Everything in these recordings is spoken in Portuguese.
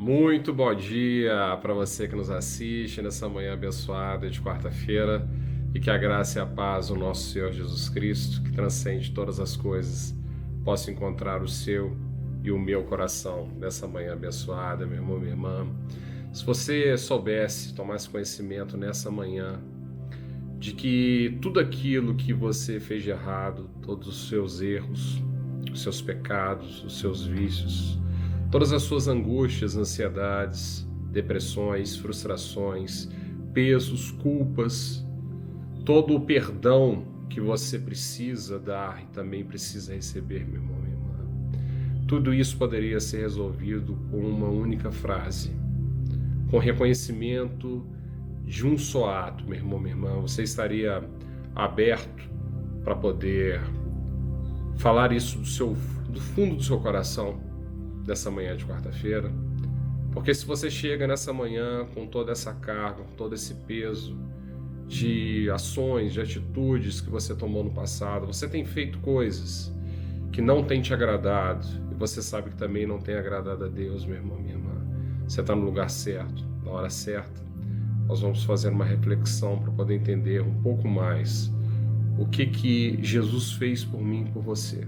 Muito bom dia para você que nos assiste nessa manhã abençoada de quarta-feira e que a graça e a paz do nosso Senhor Jesus Cristo, que transcende todas as coisas, possa encontrar o seu e o meu coração nessa manhã abençoada, meu irmão, minha irmã. Se você soubesse, tomasse conhecimento nessa manhã de que tudo aquilo que você fez de errado, todos os seus erros, os seus pecados, os seus vícios, todas as suas angústias, ansiedades, depressões, frustrações, pesos, culpas, todo o perdão que você precisa dar e também precisa receber, meu irmão, minha irmã. Tudo isso poderia ser resolvido com uma única frase, com reconhecimento de um só ato, meu irmão, minha irmã. Você estaria aberto para poder falar isso do fundo do seu coração dessa manhã de quarta-feira? Porque se você chega nessa manhã com toda essa carga, com todo esse peso de ações, de atitudes que você tomou no passado, você tem feito coisas que não tem te agradado e você sabe que também não tem agradado a Deus, meu irmão, minha irmã. Você está no lugar certo, na hora certa. Nós vamos fazer uma reflexão para poder entender um pouco mais o que Jesus fez por mim e por você,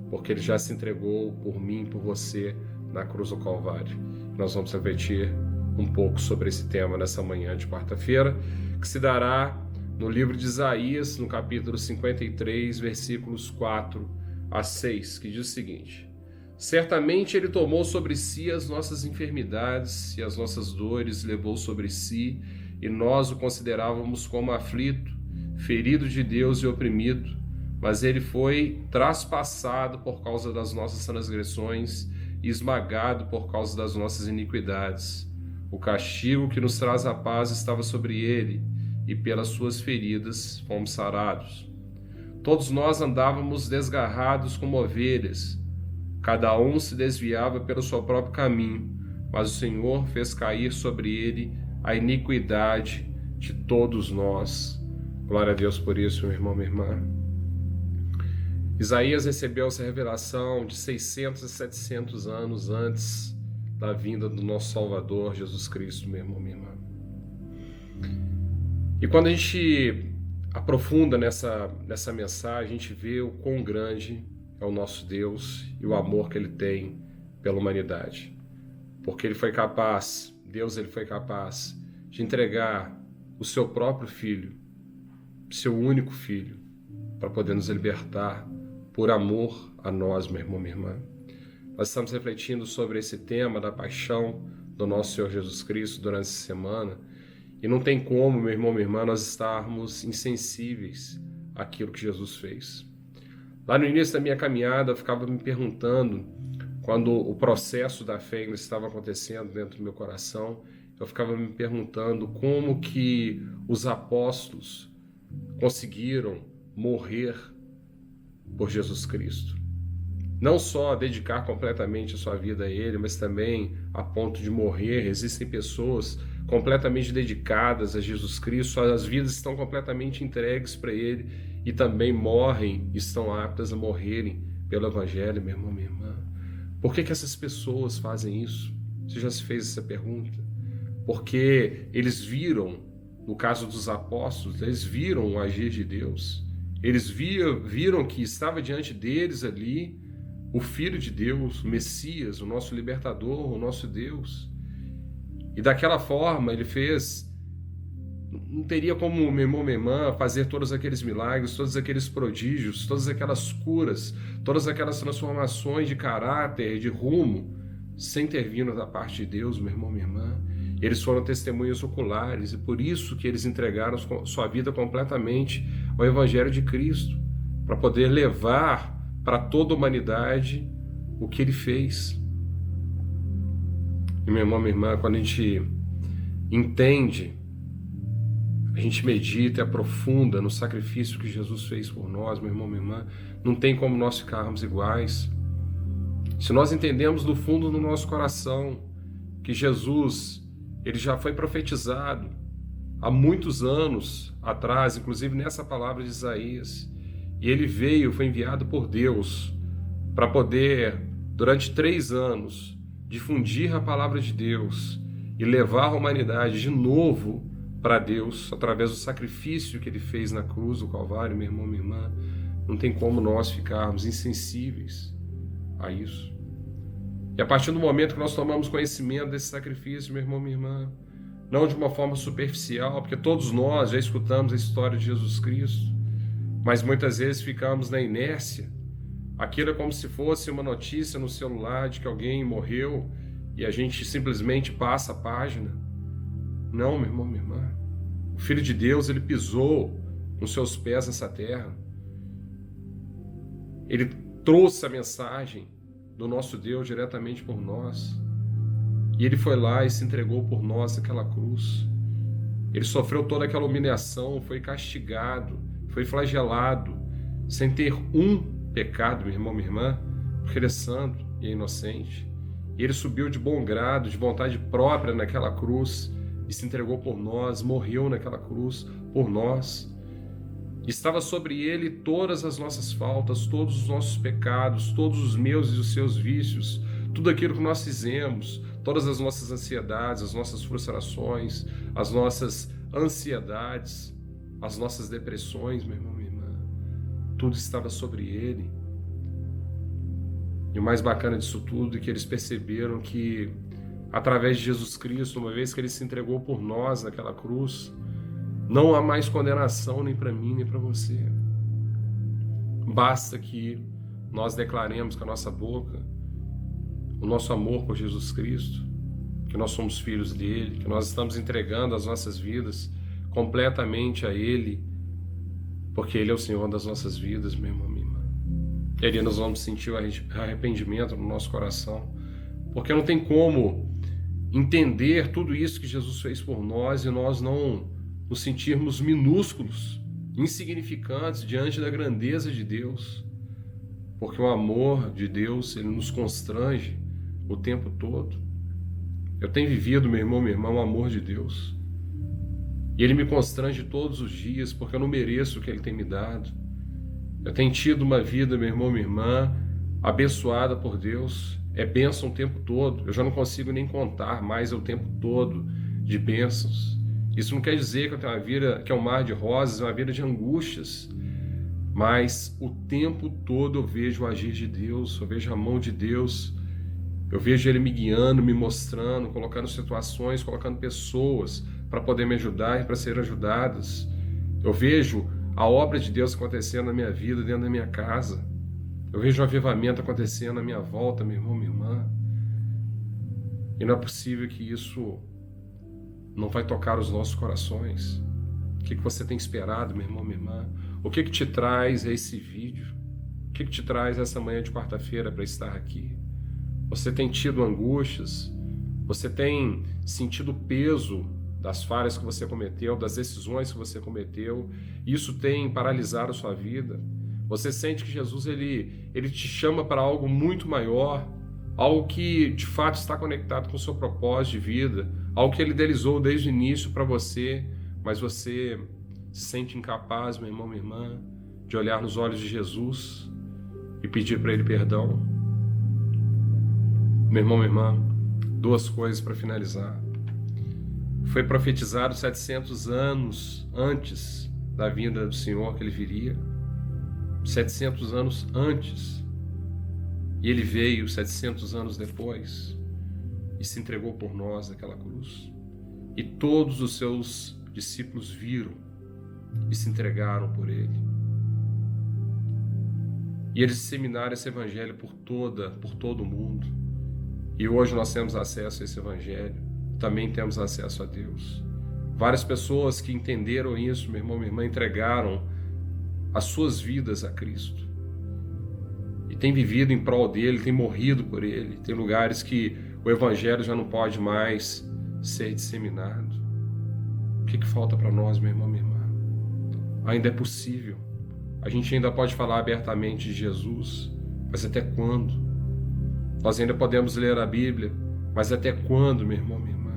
porque Ele já se entregou por mim e por você na cruz do Calvário. Nós vamos refletir um pouco sobre esse tema nessa manhã de quarta-feira, que se dará no livro de Isaías, no capítulo 53, versículos 4 a 6, que diz o seguinte: Certamente Ele tomou sobre si as nossas enfermidades e as nossas dores levou sobre si, e nós o considerávamos como aflito, ferido de Deus e oprimido, mas Ele foi traspassado por causa das nossas transgressões e esmagado por causa das nossas iniquidades. O castigo que nos traz a paz estava sobre Ele, e pelas suas feridas fomos sarados. Todos nós andávamos desgarrados como ovelhas, cada um se desviava pelo seu próprio caminho, mas o Senhor fez cair sobre Ele a iniquidade de todos nós. Glória a Deus por isso, meu irmão, minha irmã. Isaías recebeu essa revelação de 600 a 700 anos antes da vinda do nosso Salvador, Jesus Cristo, meu irmão, minha irmã. E quando a gente aprofunda nessa mensagem, a gente vê o quão grande é o nosso Deus e o amor que Ele tem pela humanidade. Porque Ele foi capaz, Deus ele foi capaz de entregar o seu próprio Filho, seu único Filho, para poder nos libertar por amor a nós, meu irmão, minha irmã. Nós estamos refletindo sobre esse tema da paixão do nosso Senhor Jesus Cristo durante essa semana, e não tem como, meu irmão, minha irmã, nós estarmos insensíveis àquilo que Jesus fez. Lá no início da minha caminhada, eu ficava me perguntando, quando o processo da fé ainda estava acontecendo dentro do meu coração, eu ficava me perguntando como que os apóstolos conseguiram morrer por Jesus Cristo. Não só dedicar completamente a sua vida a Ele, mas também a ponto de morrer. Existem pessoas completamente dedicadas a Jesus Cristo, suas vidas estão completamente entregues para Ele e também morrem, estão aptas a morrerem pelo Evangelho, meu irmão, minha irmã. Por que essas pessoas fazem isso? Você já se fez essa pergunta? Porque eles viram, no caso dos apóstolos, eles viram o agir de Deus. Eles viram que estava diante deles ali o Filho de Deus, o Messias, o nosso libertador, o nosso Deus. E daquela forma ele fez. Não teria como, meu irmão, minha irmã, fazer todos aqueles milagres, todos aqueles prodígios, todas aquelas curas, todas aquelas transformações de caráter, de rumo, sem ter vindo da parte de Deus, meu irmão, minha irmã. Eles foram testemunhas oculares e por isso que eles entregaram sua vida completamente ao Evangelho de Cristo, para poder levar para toda a humanidade o que Ele fez. E meu irmão, minha irmã, quando a gente entende, a gente medita e aprofunda no sacrifício que Jesus fez por nós, meu irmão, minha irmã, não tem como nós ficarmos iguais. Se nós entendemos do fundo do nosso coração que Jesus, Ele já foi profetizado há muitos anos atrás, inclusive nessa palavra de Isaías, e Ele veio, foi enviado por Deus para poder, durante 3 anos, difundir a palavra de Deus e levar a humanidade de novo para Deus através do sacrifício que ele fez na cruz do Calvário, meu irmão, minha irmã, não tem como nós ficarmos insensíveis a isso. E a partir do momento que nós tomamos conhecimento desse sacrifício, meu irmão, minha irmã, não de uma forma superficial, porque todos nós já escutamos a história de Jesus Cristo, mas muitas vezes ficamos na inércia. Aquilo é como se fosse uma notícia no celular de que alguém morreu e a gente simplesmente passa a página. Não, meu irmão, minha irmã. O Filho de Deus, ele pisou nos seus pés nessa terra. Ele trouxe a mensagem do nosso Deus diretamente por nós. E ele foi lá e se entregou por nós naquela cruz. Ele sofreu toda aquela humilhação, foi castigado, foi flagelado, sem ter um pecado, meu irmão, minha irmã, porque ele é santo e é inocente. E ele subiu de bom grado, de vontade própria naquela cruz e se entregou por nós, morreu naquela cruz por nós. Estava sobre ele todas as nossas faltas, todos os nossos pecados, todos os meus e os seus vícios, tudo aquilo que nós fizemos, todas as nossas ansiedades, as nossas frustrações, as nossas ansiedades, as nossas depressões, meu irmão, minha irmã, tudo estava sobre ele. E o mais bacana disso tudo é que eles perceberam que, através de Jesus Cristo, uma vez que ele se entregou por nós naquela cruz, não há mais condenação nem para mim nem para você. Basta que nós declaremos com a nossa boca o nosso amor por Jesus Cristo, que nós somos filhos dele, que nós estamos entregando as nossas vidas completamente a ele, porque ele é o Senhor das nossas vidas, meu irmão, minha irmã. Ele nós vamos sentir o arrependimento no nosso coração, porque não tem como entender tudo isso que Jesus fez por nós e nós não nos sentirmos minúsculos, insignificantes diante da grandeza de Deus, porque o amor de Deus, ele nos constrange o tempo todo. Eu tenho vivido, meu irmão, minha irmã, o amor de Deus, e ele me constrange todos os dias, porque eu não mereço o que ele tem me dado. Eu tenho tido uma vida, meu irmão, minha irmã, abençoada por Deus, é bênção o tempo todo. Eu já não consigo nem contar mais o tempo todo de bênçãos. Isso não quer dizer que eu tenho uma vida que é um mar de rosas, é uma vida de angústias, mas o tempo todo eu vejo o agir de Deus, eu vejo a mão de Deus, eu vejo ele me guiando, me mostrando, colocando situações, colocando pessoas para poder me ajudar e para ser ajudadas. Eu vejo a obra de Deus acontecendo na minha vida, dentro da minha casa. Eu vejo o avivamento acontecendo à minha volta, meu irmão, minha irmã. E não é possível que isso não vai tocar os nossos corações. O que você tem esperado, meu irmão, minha irmã? O que te traz a esse vídeo? O que te traz essa manhã de quarta-feira para estar aqui? Você tem tido angústias? Você tem sentido o peso das falhas que você cometeu, das decisões que você cometeu? Isso tem paralisado a sua vida? Você sente que Jesus ele te chama para algo muito maior, algo que de fato está conectado com o seu propósito de vida, algo que ele idealizou desde o início para você, mas você se sente incapaz, meu irmão, minha irmã, de olhar nos olhos de Jesus e pedir para ele perdão? Meu irmão, minha irmã, duas coisas para finalizar. Foi profetizado 700 anos antes da vinda do Senhor que ele viria. 700 anos antes. E ele veio 700 anos depois e se entregou por nós naquela cruz. E todos os seus discípulos viram e se entregaram por ele. E eles disseminaram esse evangelho por todo o mundo. E hoje nós temos acesso a esse evangelho. Também temos acesso a Deus. Várias pessoas que entenderam isso, meu irmão, minha irmã, entregaram as suas vidas a Cristo. E tem vivido em prol dele, tem morrido por ele. Tem lugares que o evangelho já não pode mais ser disseminado. O que falta para nós, meu irmão, minha irmã? Ainda é possível. A gente ainda pode falar abertamente de Jesus, mas até quando? Nós ainda podemos ler a Bíblia, mas até quando, meu irmão, minha irmã?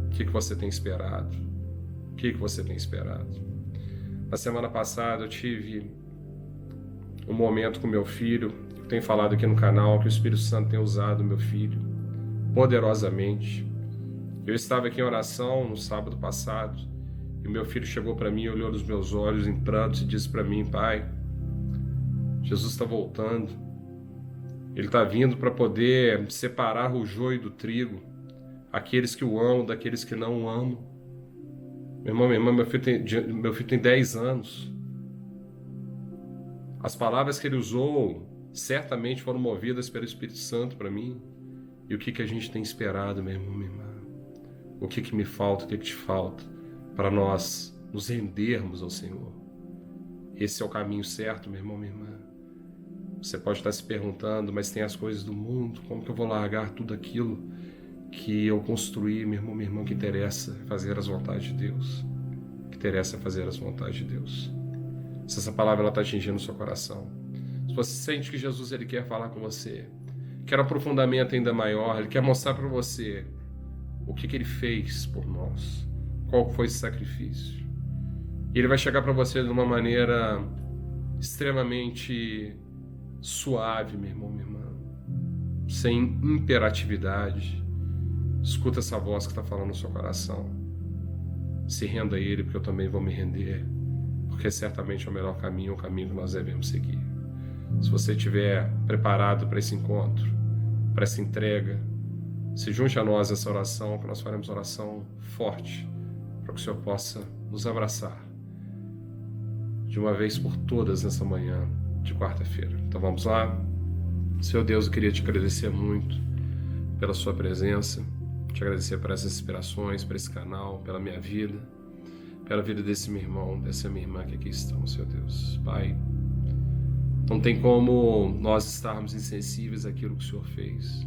O que você tem esperado? O que você tem esperado? Na semana passada eu tive um momento com meu filho. Eu tenho falado aqui no canal que o Espírito Santo tem usado meu filho poderosamente. Eu estava aqui em oração no sábado passado e o meu filho chegou para mim, olhou nos meus olhos em prantos e disse para mim: pai, Jesus está voltando. Ele está vindo para poder separar o joio do trigo, aqueles que o amam daqueles que não o amam. Meu irmão, minha irmã, meu filho tem 10 anos. As palavras que ele usou certamente foram movidas pelo Espírito Santo para mim. E o que a gente tem esperado, meu irmão, minha irmã? O que me falta, o que te falta para nós nos rendermos ao Senhor? Esse é o caminho certo, meu irmão, minha irmã. Você pode estar se perguntando, mas tem as coisas do mundo, como que eu vou largar tudo aquilo que eu construí, meu irmão, minha irmã, que interessa fazer as vontades de Deus? Que interessa fazer as vontades de Deus? Se essa palavra está atingindo o seu coração, se você sente que Jesus ele quer falar com você, quer um aprofundamento ainda maior, ele quer mostrar para você o que ele fez por nós, qual foi esse sacrifício. E ele vai chegar para você de uma maneira extremamente suave, meu irmão, minha irmã, sem imperatividade. Escuta essa voz que está falando no seu coração. Se renda a ele, porque eu também vou me render, porque certamente é o melhor caminho, o caminho que nós devemos seguir. Se você estiver preparado para esse encontro, para essa entrega, se junte a nós essa oração, que nós faremos oração forte, para que o Senhor possa nos abraçar de uma vez por todas nessa manhã de quarta-feira. Então vamos lá. Senhor Deus, eu queria te agradecer muito pela sua presença, te agradecer por essas inspirações, por esse canal, pela minha vida, pela vida desse meu irmão, dessa minha irmã que aqui estão, Senhor Deus. Pai, não tem como nós estarmos insensíveis àquilo que o Senhor fez.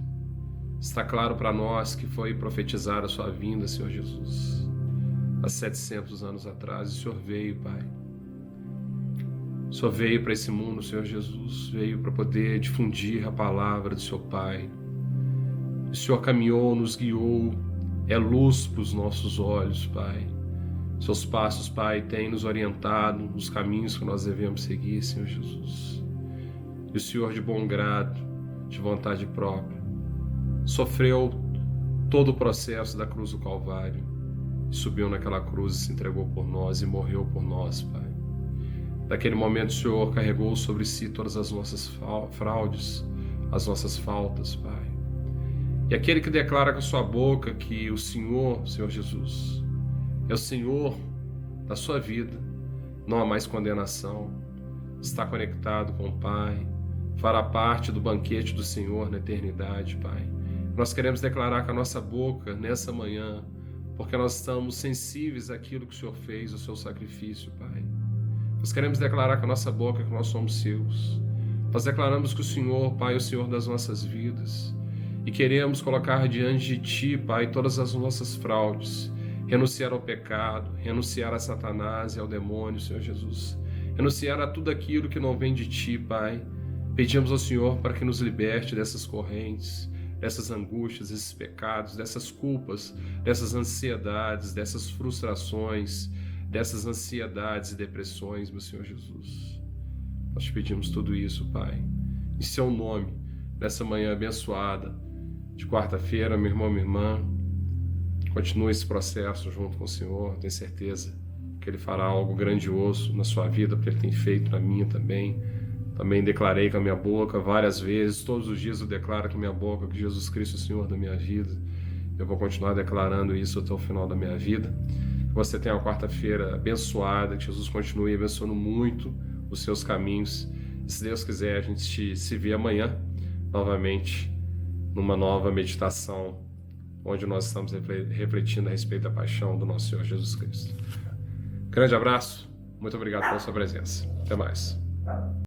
Está claro para nós que foi profetizar a sua vinda, Senhor Jesus, há 700 anos atrás. E o Senhor veio, Pai. O Senhor veio para esse mundo, Senhor Jesus, veio para poder difundir a palavra do seu Pai. O Senhor caminhou, nos guiou, é luz para os nossos olhos, Pai. Seus passos, Pai, têm nos orientado nos caminhos que nós devemos seguir, Senhor Jesus. E o Senhor, de bom grado, de vontade própria, sofreu todo o processo da cruz do Calvário, subiu naquela cruz e se entregou por nós e morreu por nós, Pai. Naquele momento o Senhor carregou sobre si todas as nossas fraudes, as nossas faltas, Pai. E aquele que declara com a sua boca que o Senhor, Senhor Jesus, é o Senhor da sua vida, não há mais condenação, está conectado com o Pai, fará parte do banquete do Senhor na eternidade, Pai. Nós queremos declarar com a nossa boca nessa manhã, porque nós estamos sensíveis àquilo que o Senhor fez, o seu sacrifício, Pai. Nós queremos declarar com a nossa boca que nós somos seus. Nós declaramos que o Senhor, Pai, é o Senhor das nossas vidas. E queremos colocar diante de Ti, Pai, todas as nossas fraudes. Renunciar ao pecado, renunciar a Satanás e ao demônio, Senhor Jesus. Renunciar a tudo aquilo que não vem de Ti, Pai. Pedimos ao Senhor para que nos liberte dessas correntes, dessas angústias, desses pecados, dessas culpas, dessas ansiedades, dessas frustrações, dessas ansiedades e depressões, meu Senhor Jesus. Nós te pedimos tudo isso, Pai, em seu nome, nessa manhã abençoada de quarta-feira. Meu irmão, minha irmã, continue esse processo junto com o Senhor. Tenho certeza que Ele fará algo grandioso na sua vida, porque Ele tem feito na minha também. Também declarei com a minha boca várias vezes, todos os dias eu declaro com a minha boca que Jesus Cristo é o Senhor da minha vida. Eu vou continuar declarando isso até o final da minha vida. Que você tenha uma quarta-feira abençoada, que Jesus continue abençoando muito os seus caminhos. E se Deus quiser, a gente se vê amanhã, novamente, numa nova meditação, onde nós estamos refletindo a respeito da paixão do nosso Senhor Jesus Cristo. Grande abraço, muito obrigado pela sua presença. Até mais.